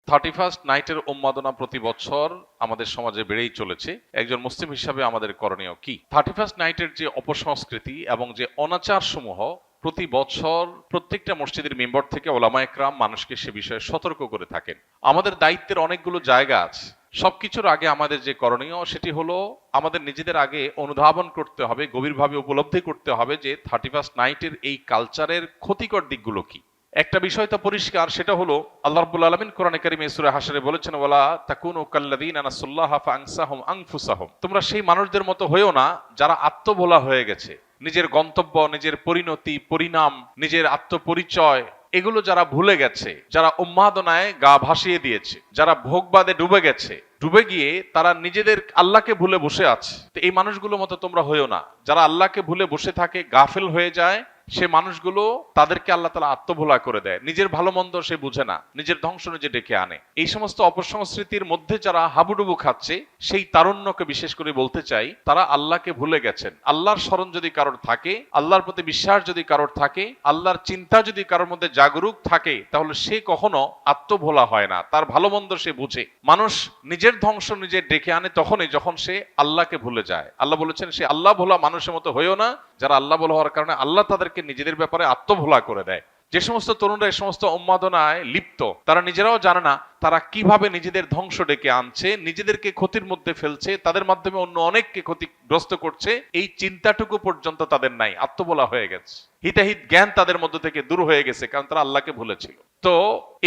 31st নাইটের উন্মাদনা প্রতি বছর আমাদের সমাজে বেড়েই চলেছে। একজন মুসলিম হিসাবে আমাদের করণীয় কি? 31st নাইটের যে অপসংস্কৃতি এবং যে অনাচার সমূহ প্রতি বছর প্রত্যেকটা মসজিদের মেম্বার থেকে ওলামা একরাম মানুষকে সে বিষয়ে সতর্ক করে থাকেন। আমাদের দায়িত্বের অনেকগুলো জায়গা আছে। সবকিছুর আগে আমাদের যে করণীয় সেটি হলো আমাদের নিজেদের আগে অনুধাবন করতে হবে, গভীরভাবে উপলব্ধি করতে হবে যে 31st নাইটের এই কালচারের ক্ষতিকর দিকগুলো কি। একটা বিষয় তো পরিষ্কার, সেটা হলো আল্লাহ রাব্বুল আলামিন কোরআনে কারিমে সূরা হাশরে বলেছেন, ওয়ালা তাকুনু কাল্লাযীনা নাসুল্লাহা ফাআনসাহুম আনফুসাহুম, তোমরা সেই মানুষদের মতো হয়েও না যারা আত্মভোলা হয়ে গেছে। নিজের গন্তব্য, নিজের পরিণতি, পরিণাম, নিজের আত্মপরিচয় এগুলো যারা ভুলে গেছে, যারা উন্মাদনায় গা ভাসিয়ে দিয়েছে, যারা ভোগবাদে ডুবে গেছে, ডুবে গিয়ে তারা নিজেদের আল্লাহকে ভুলে বসে আছে। তো এই মানুষগুলোর মতো তোমরা হইও না। যারা আল্লাহকে ভুলে বসে থাকে, গাফেল হয়ে যায়, সে মানুষগুলো তাদেরকে আল্লাহ তাআলা আত্মভোলা করে দেয়। নিজের ভালো মন্দ সে বুঝে না, নিজের ধ্বংস নিজে ডেকে আনে। এই সমস্ত অপসংস্কৃতির মধ্যে যারা হাবুডুবু খাচ্ছে, সেই তারুণ্যকে বিশেষ করে বলতে চাই, তারা আল্লাহকে ভুলে গেছেন। আল্লাহর স্মরণ যদি কারোর থাকে, আল্লাহর প্রতি বিশ্বাস যদি কারোর থাকে, আল্লাহর চিন্তা যদি কারোর মধ্যে জাগরুক থাকে, তাহলে সে কখনো আত্মভোলা হয় না। তার ভালো মন্দ সে বুঝে। মানুষ নিজের ধ্বংস নিজে ডেকে আনে তখনই যখন সে আল্লাহকে ভুলে যায়। আল্লাহ বলেছেন, সে আল্লাহ ভোলা মানুষের মতো হয়েও না যারা আল্লাহ ভোলা হওয়ার কারণে আল্লাহ তাদেরকে নিজেদের ব্যাপারে আত্মভোলা করে দেয়। যে সমস্ত তরুণরা এই সমস্ত উন্মাদনায় লিপ্ত, তারা নিজেরাও জানে না তারা কিভাবে নিজেদের ধ্বংস ডেকে আনছে, নিজেদেরকে ক্ষতির মধ্যে ফেলছে, তাদের মাধ্যমে অন্য অনেককে ক্ষতিগ্রস্ত করছে। এই চিন্তাটুকু পর্যন্ত তাদের নাই, আত্মভোলা হয়ে গেছে। হিতাহিত জ্ঞান তাদের মধ্য থেকে দূর হয়ে গেছে, কারণ তারা আল্লাহকে ভুলেছিল। তো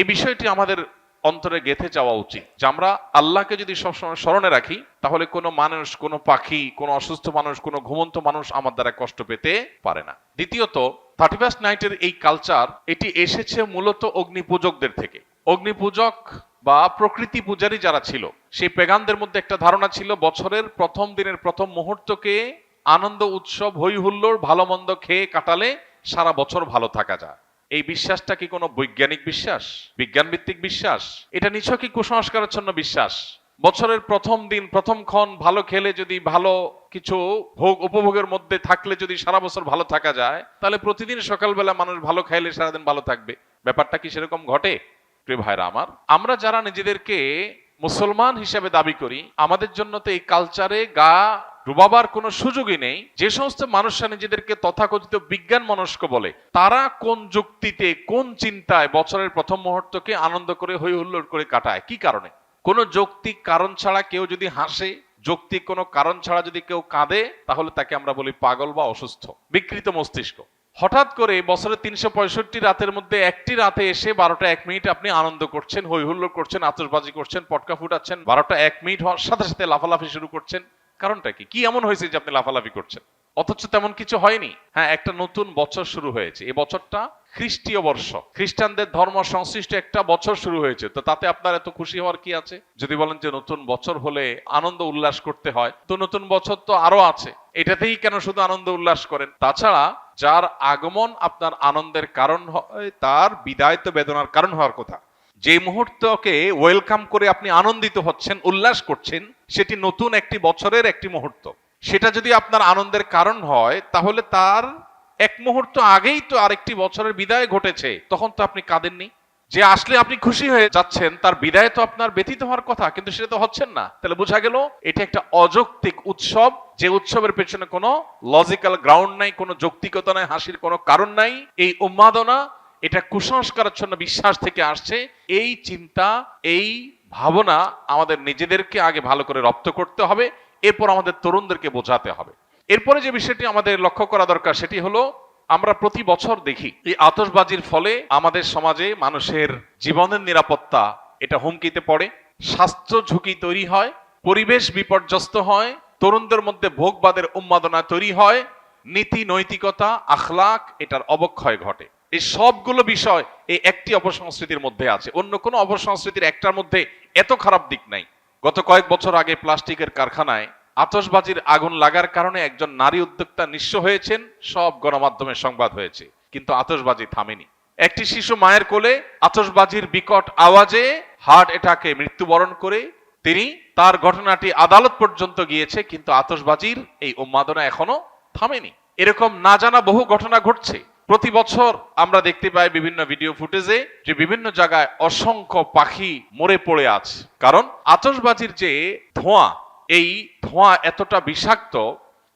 এই বিষয়টি আমাদের অন্তরে গেঁথে যাওয়া উচিত যে আমরা আল্লাহকে যদি সবসময় স্মরণে রাখি, তাহলে কোনো মানুষ, কোনো পাখি, কোনো অসুস্থ মানুষ, কোনো ঘুমন্ত মানুষ আমার দ্বারা কষ্ট পেতে পারে না। দ্বিতীয়ত, 31st নাইটের এই কালচার এটি এসেছে মূলত অগ্নিপূজকদের থেকে। অগ্নিপূজক বা প্রকৃতি পূজারী যারা ছিল, সেই পেগানদের মধ্যে একটা ধারণা ছিল বছরের প্রথম দিনের প্রথম মুহূর্তকে আনন্দ, উৎসব, হই হুল্লোড়, ভালো মন্দ খেয়ে কাটালে সারা বছর ভালো থাকা যায়। এই বিশ্বাসটা কি কোনো বৈজ্ঞানিক বিশ্বাস, বিজ্ঞান ভিত্তিক বিশ্বাস? এটা নিছকই কুসংস্কারাচ্ছন্ন বিশ্বাস। বছরের প্রথম দিন, প্রথম ক্ষণ ভালো খেলে, যদি ভালো কিছু ভোগ উপভোগের মধ্যে থাকলে যদি সারা বছর ভালো থাকা যায়, তাহলে প্রতিদিন সকালবেলা মানুষ ভালো খাইলে সারাদিন ভালো থাকবে। ব্যাপারটা কি সেরকম ঘটে? প্রিয় ভাইরা আমার, আমরা যারা নিজেদেরকে মুসলমান হিসেবে দাবি করি, আমাদের জন্য তো এই কালচারে গা ডুবাবার কোনো সুযোগই নেই। যে সমস্ত মানুষরা নিজেদেরকে তথাকথিত বিজ্ঞান মনস্ক বলে, তারা কোন যুক্তিতে, কোন চিন্তায় বছরের প্রথম মুহূর্তকে আনন্দ করে হই হুল্লোড় করে কাটায়? কি কারণে? কোন যৌক্তিক কারণ ছাড়া কেউ যদি হাসে, যৌক্তিক কোনো কারণ ছাড়া যদি কেউ কাঁদে, তাহলে তাকে আমরা বলি পাগল বা অসুস্থ, বিকৃত মস্তিষ্ক। হঠাৎ করে বছরের 365 রাতের মধ্যে একটি রাতে এসে 12টা 1 মিনিট আপনি আনন্দ করছেন, হই হুল্লোড় করছেন, আতশবাজি করছেন, পটকা ফুটাচ্ছেন, 12টা 1 মিনিট হওয়ার সাথে সাথে লাফালাফি শুরু করছেন। কারণটা কি? কি এমন হয়েছে যে আপনি লাফালাফি করছেন? অথচ তেমন কিছু হয়নি। হ্যাঁ, একটা নতুন বছর শুরু হয়েছে। এই বছরটা খ্রিস্টীয় বর্ষ, খ্রিস্টানদের ধর্ম সংশ্লিষ্ট একটা বছর শুরু হয়েছে। তো তাতে আপনার এত খুশি হওয়ার কি আছে? যদি বলেন যে নতুন বছর হলে আনন্দ উল্লাস করতে হয়, তো নতুন বছর তো আরো আছে, এটাতেই কেন শুধু আনন্দ উল্লাস করেন? তাছাড়া যার আগমন আপনার আনন্দের কারণ হয়, তার বিদায় তো বেদনার কারণ হওয়ার কথা। যে মুহূর্তকে ওয়েলকাম করে আপনি আনন্দিত হচ্ছেন, উল্লাস করছেন, সেটি নতুন একটি বছরের একটি মুহূর্ত। সেটা যদি আপনার আনন্দের কারণ হয়, তাহলে তার এক মুহূর্ত আগেই তো আরেকটি বছরের বিদায় ঘটেছে, তখন তো আপনি কাঁদেননি। যে আসলে আপনি খুশি হয়ে যাচ্ছেন, তার বিদায় তো আপনার ব্যথিত হওয়ার কথা, কিন্তু সেটা তো হচ্ছেন না। তাহলে বোঝা গেল এটা একটা অযৌক্তিক উৎসব, যে উৎসবের পেছনে কোনো লজিক্যাল গ্রাউন্ড নাই, কোনো যৌক্তিকতা নাই, হাসির কোনো কারণ নাই। এই উন্মাদনা, এটা কুসংস্কারাচ্ছন্ন বিশ্বাস থেকে আসছে। এই চিন্তা, এই ভাবনা আমাদের নিজেদেরকে আগে ভালো করে রপ্ত করতে হবে, এরপর আমাদের তরুণদেরকে বোঝাতে হবে। এরপরে যে বিষয়টি আমাদের লক্ষ্য করা দরকার, সেটি হলো আমরা প্রতি বছর দেখি এই আতশবাজির ফলে আমাদের সমাজে মানুষের জীবনের নিরাপত্তা এটা হুমকিতে পড়ে, স্বাস্থ্য ঝুঁকি তৈরি হয়, পরিবেশ বিপর্যস্ত হয়, তরুণদের মধ্যে ভোগবাদের উন্মাদনা তৈরি হয়, নীতি নৈতিকতা, আখলাক এটার অবক্ষয় ঘটে। এই সবগুলো বিষয় এই একটি অপসংস্কৃতির মধ্যে আছে। অন্য কোনো অপসংস্কৃতির একটার মধ্যে এত খারাপ দিক নাই। গত কয়েক বছর আগে প্লাস্টিকের কারখানায় আতশবাজির আগুন লাগার কারণে একজন নারী উদ্যোক্তা নিঃস্ব হয়েছেন, সব গণমাধ্যমে সংবাদ হয়েছে, কিন্তু আতশবাজি থামেনি। একটি শিশু মায়ের কোলে আতশবাজির বিকট আওয়াজে হার্ট অ্যাটাকে মৃত্যুবরণ করে তিনি, তার ঘটনাটি আদালত পর্যন্ত গিয়েছে, কিন্তু আতশবাজির এই উন্মাদনা এখনো থামেনি। এরকম না জানা বহু ঘটনা ঘটছে। প্রতি বছর আমরা দেখতে পাই বিভিন্ন ভিডিও ফুটেজে যে বিভিন্ন জায়গায় অসংখ্য পাখি মরে পড়ে আছে। কারণ আতশবাজির যে ধোঁয়া, এই ধোঁয়া এতটা বিষাক্ত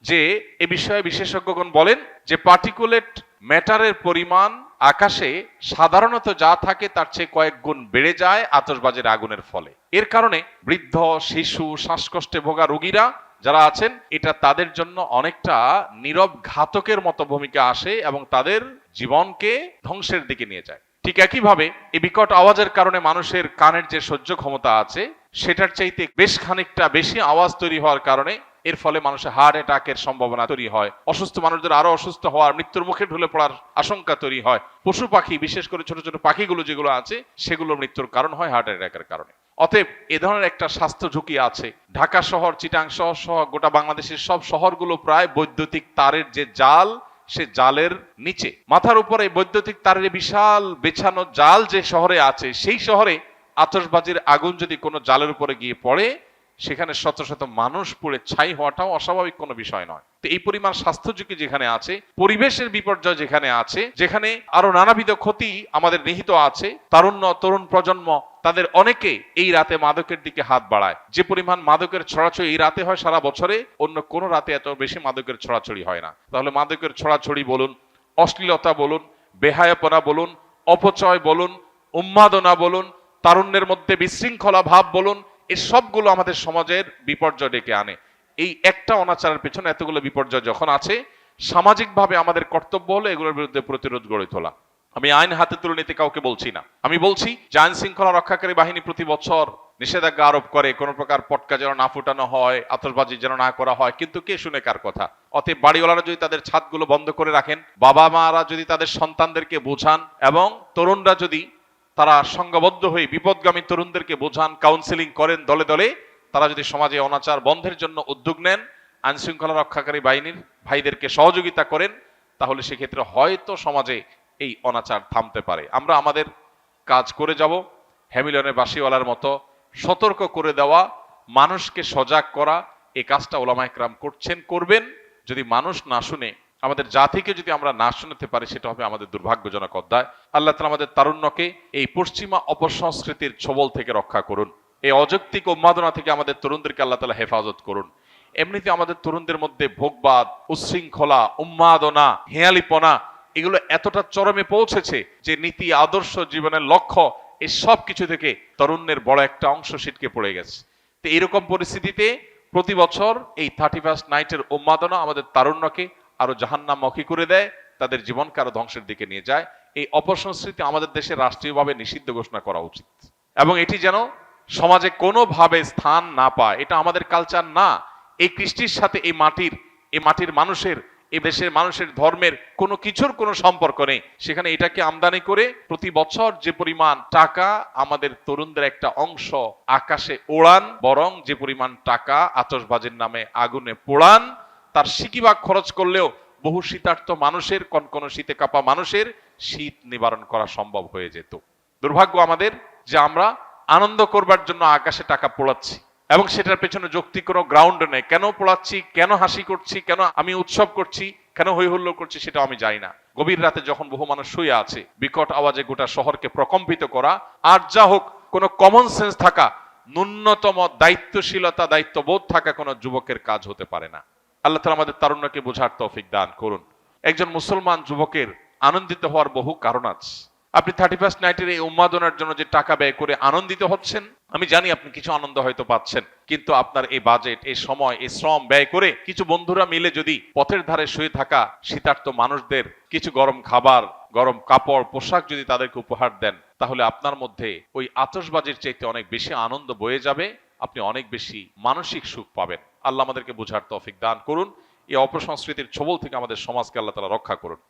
যে এ বিষয়ে বিশেষজ্ঞগণ বলেন যে পার্টিকুলেট ম্যাটারের পরিমাণ আকাশে সাধারণত যা থাকে তার চেয়ে কয়েক গুণ বেড়ে যায় আতশবাজির আগুনের ফলে। এর কারণে বৃদ্ধ, শিশু, শ্বাসকষ্টে ভোগা রোগীরা যারা আছেন, এটা তাদের জন্য অনেকটা নীরব ঘাতকের মতো ভূমিকা আসে এবং তাদের জীবনকে ধ্বংসের দিকে নিয়ে যায়। ঠিক একইভাবে এই বিকট আওয়াজের কারণে মানুষের কানের যে সহ্য ক্ষমতা আছে সেটার চাইতে বেশ খানিকটা বেশি আওয়াজ তৈরি হওয়ার কারণে এর ফলে মানুষের হার্ট অ্যাটাকের সম্ভাবনা তৈরি হয়, অসুস্থ মানুষদের আরো অসুস্থ হওয়ার, মৃত্যুর মুখে ঢলে পড়ার আশঙ্কা তৈরি হয়। পশু পাখি, বিশেষ করে ছোট ছোট পাখিগুলো যেগুলো আছে সেগুলো মৃত্যুর কারণ হয় হার্ট অ্যাটাকের কারণে। অতএব এ ধরনের একটা স্বাস্থ্য ঝুঁকি আছে। ঢাকা শহর, চিটাং শহর সহ গোটা বাংলাদেশের সব শহরগুলো প্রায় বৈদ্যুতিক তারের যে জাল, সে জালের নিচে মাথার উপরে বৈদ্যুতিক তারের বিশাল বেছানো জাল যে শহরে আছে, সেই শহরে আতশবাজির আগুন যদি কোনো জালের উপরে গিয়ে পড়ে, সেখানে শত শত মানুষ পুড়ে ছাই হওয়াটাও অস্বাভাবিক কোনো বিষয় নয়। তো এই পরিমাণ স্বাস্থ্য ঝুঁকি যেখানে আছে, পরিবেশের বিপর্যয় যেখানে আছে, যেখানে আরো নানাবিধ ক্ষতি আমাদের নিহিত আছে, তরুণ প্রজন্ম তাদের অনেকে এই রাতে মাদকের দিকে হাত বাড়ায়। যে পরিমাণ মাদকের ছড়াছড়ি এই রাতে হয়, সারা বছরে অন্য কোনো রাতে এত বেশি মাদকের ছড়াছড়ি হয় না। তাহলে মাদকের ছড়াছড়ি বলুন, অশ্লীলতা বলুন, বেহায়াপনা বলুন, অপচয় বলুন, উন্মাদনা বলুন, তারুণ্যের মধ্যে বিশৃঙ্খলা ভাব বলুন, এই সবগুলো আমাদের সমাজের বিপর্যয় ডেকে আনে। এই একটা অনাচারের পেছনে এতগুলো বিপর্যয় যখন আছে, সামাজিকভাবে আমাদের কর্তব্য হলো এগুলোর বিরুদ্ধে প্রতিরোধ গড়ে তোলা। আমি আইন হাতে তুলে নিতে কাউকে বলছি না। আমি বলছি যে আইন শৃঙ্খলা রক্ষাকারী বাহিনী প্রতি বছর নিষেধাজ্ঞা আরোপ করে, কোনো প্রকার পটকা যেন না ফুটানো হয়, আতশবাজি যেন না করা হয়, কিন্তু কে শুনে কার কথা? অতএব বাড়িওয়ালারা যদি তাদের ছাদগুলো বন্ধ করে রাখেন, বাবা মারা যদি তাদের সন্তানদেরকে বোঝান, এবং তরুণরা যদি তারা সংঘবদ্ধ হয়ে বিপদগামী তরুণদেরকে বোঝান, কাউন্সেলিং করেন দলে দলে, তারা যদি সমাজে অনাচার বন্ধের জন্য উদ্যোগ নেন, আইন শৃঙ্খলা রক্ষাকারী বাহিনীর ভাইদেরকে সহযোগিতা করেন, তাহলে সেক্ষেত্রে হয়তো সমাজে এই অনাচার থামতে পারে। আমরা আমাদের কাজ করে যাব, হ্যামিলনের বাসিওয়ালার মতো সতর্ক করে দেওয়া, মানুষকে সজাগ করা, এই কাজটা ওলামায়ে কেরাম করছেন, করবেন। যদি মানুষ না শুনে, আমাদের জাতিকে যদি আমরা না শুনতে পারি, সেটা হবে আমাদের দুর্ভাগ্যজনক অধ্যায়। আল্লাহ তাআলা আমাদের তারুণ্যকে এই পশ্চিমা অপসংস্কৃতির ছবল থেকে রক্ষা করুন, এই অযৌক্তিক উন্মাদনা থেকে আমাদের তরুণদেরকে আল্লাহ তাআলা হেফাজত করুন। এমনিতে আমাদের তরুণদের মধ্যে ভোগবাদ, উচ্ছৃঙ্খলা, উন্মাদনা, হেয়ালিপনা এগুলো এতটা চরমে পৌঁছেছে যে নীতি, আদর্শ, জীবনের লক্ষ্য, এই সব কিছু থেকে তরুণের বড় একটা অংশ ছিটকে পড়ে গেছে। তো এরকম পরিস্থিতিতে প্রতি বছর এই 31st নাইটের উন্মাদনা আমাদের তারুণ্যকে আরো জাহান্নামমুখী করে দেয়, তাদের জীবনকে আরো ধ্বংসের দিকে নিয়ে যায়। এই অপসংস্কৃতি আমাদের দেশে রাষ্ট্রীয়ভাবে নিষিদ্ধ ঘোষণা করা উচিত, এবং এটি যেন সমাজে কোনোভাবে স্থান না পায়। এটা আমাদের কালচার না। এই কৃষ্টির সাথে এই মাটির মানুষের, এই দেশের মানুষের ধর্মের কোনো কিছুর কোনো সম্পর্ক নেই। সেখানে এটাকে আমদানি করে প্রতি বছর যে পরিমাণ টাকা আমাদের তরুণদের একটা অংশ আকাশে ওড়ান, বরং যে পরিমাণ টাকা আতশবাজির নামে আগুনে পোড়ান, তার সিকিভাগ খরচ করলেও বহু শীতার্ত মানুষের, কনকনে শীতে কাঁপা মানুষের শীত নিবারণ করা সম্ভব হয়ে যেত। দুর্ভাগ্য আমাদের যে আমরা আনন্দ করবার জন্য আকাশে টাকা পোড়াচ্ছি, এবং সেটার পেছনে যৌক্তিক কোনো গ্রাউন্ড নেই। কেন পোড়াচ্ছি, কেন হাসি করছি, কেন আমি উৎসব করছি, কেন হৈ হুল্লোড় করছি, সেটা আমি জানি না। গভীর রাতে যখন বহু মানুষ শুয়ে আছে, বিকট আওয়াজে গোটা শহরকে প্রকম্পিত করা, আর যা হোক, কোনো কমন সেন্স থাকা, ন্যূনতম দায়িত্বশীলতা, দায়িত্ববোধ থাকা কোনো যুবকের কাজ হতে পারে না। আল্লাহ তাআলা আমাদের তারুণ্যকে বোঝার তৌফিক দান করুন। একজন মুসলমান যুবকের আনন্দিত হওয়ার বহু কারণ আছে। আপনি 31st নাইটের এই উন্মাদনার জন্য যে টাকা ব্যয় করে আনন্দিত হচ্ছেন, আমি জানি আপনি কিছু আনন্দ হয়তো পাচ্ছেন, কিন্তু আপনার এই বাজেট, এই সময়, এই শ্রম ব্যয় করে কিছু বন্ধুরা মিলে যদি পথের ধারে শুয়ে থাকা শীতার্ত মানুষদের কিছু গরম খাবার, গরম কাপড়, পোশাক যদি তাদেরকে উপহার দেন, তাহলে আপনার মধ্যে ওই আতশবাজির চাইতে অনেক বেশি আনন্দ বয়ে যাবে, আপনি অনেক বেশি মানসিক সুখ পাবেন। আল্লাহ আমাদেরকে বোঝার তৌফিক দান করুন। এই অপসংস্কৃতির ছবল থেকে আমাদের সমাজকে আল্লাহ তাআলা রক্ষা করুন।